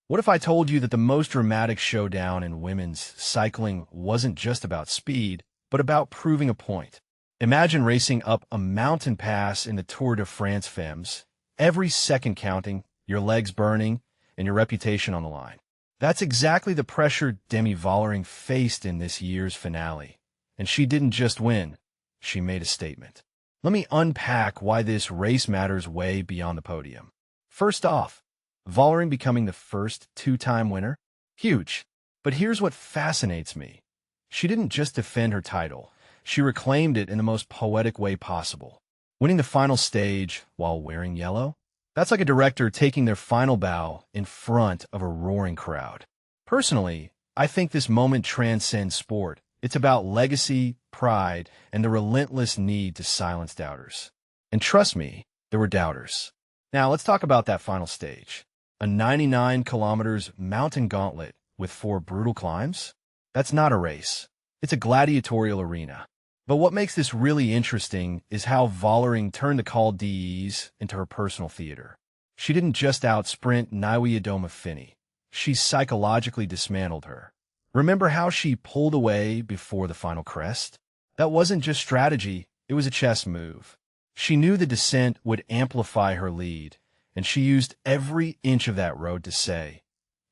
What if I told you that the most dramatic showdown in women's cycling wasn't just about speed, but about proving a point? Imagine racing up a mountain pass in the Tour de France Femmes, every second counting, your legs burning, and your reputation on the line. That's exactly the pressure Demi Vollering faced in this year's finale. And she didn't just win, she made a statement. Let me unpack why this race matters way beyond the podium. First off, Vollering becoming the first two-time winner? Huge. But here's what fascinates me. She didn't just defend her title. She reclaimed it in the most poetic way possible. Winning the final stage while wearing yellow? That's like a director taking their final bow in front of a roaring crowd. Personally, I think this moment transcends sport. It's about legacy, pride, and the relentless need to silence doubters. And trust me, there were doubters. Now let's talk about that final stage. A 99 kilometers mountain gauntlet with 4 brutal climbs? That's not a race. It's a gladiatorial arena. But what makes this really interesting is how Vollering turned the Col d'Huez into her personal theater. She didn't just out-sprint Niewiadoma-Phinney. She psychologically dismantled her. Remember how she pulled away before the final crest? That wasn't just strategy, it was a chess move. She knew the descent would amplify her lead, and she used every inch of that road to say,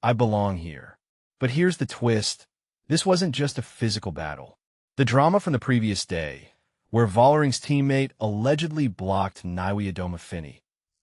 I belong here. But here's the twist. This wasn't just a physical battle. The drama from the previous day, where Vollering's teammate allegedly blocked Niewiadoma-Phinney,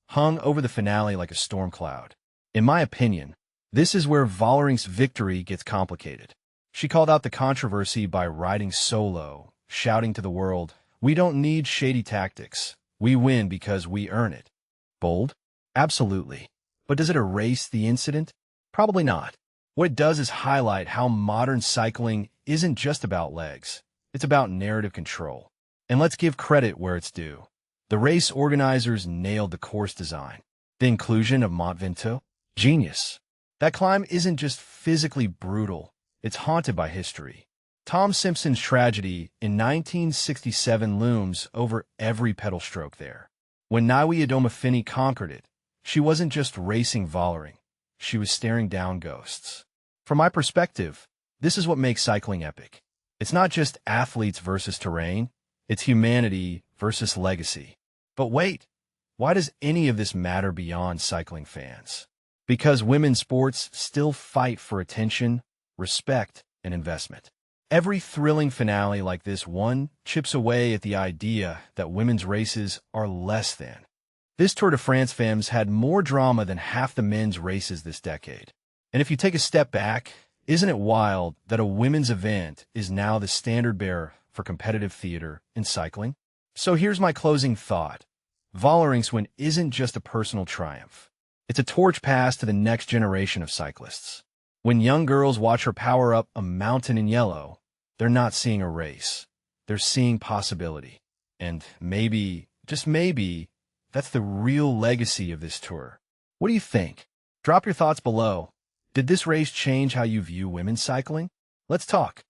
hung over the finale like a storm cloud. In my opinion, this is where Vollering's victory gets complicated. She called out the controversy by riding solo, shouting to the world, we don't need shady tactics. We win because we earn it. Bold? Absolutely. But does it erase the incident? Probably not. What it does is highlight how modern cycling isn't just about legs. It's about narrative control. And let's give credit where it's due. The race organizers nailed the course design. The inclusion of Mont Ventoux? Genius. That climb isn't just physically brutal. It's haunted by history. Tom Simpson's tragedy in 1967 looms over every pedal stroke there. When Niewiadoma-Phinney conquered it, she wasn't just racing Vollering. She was staring down ghosts. From my perspective, this is what makes cycling epic. It's not just athletes versus terrain. It's humanity versus legacy. But wait, why does any of this matter beyond cycling fans? Because women's sports still fight for attention, respect, and investment. Every thrilling finale like this one chips away at the idea that women's races are less than. This Tour de France Femmes had more drama than half the men's races this decade. And if you take a step back, isn't it wild that a women's event is now the standard bearer for competitive theater in cycling? So here's my closing thought. Vollering's win isn't just a personal triumph. It's a torch passed to the next generation of cyclists. When young girls watch her power up a mountain in yellow, they're not seeing a race. They're seeing possibility. And maybe, just maybe, that's the real legacy of this tour. What do you think? Drop your thoughts below. Did this race change how you view women's cycling? Let's talk.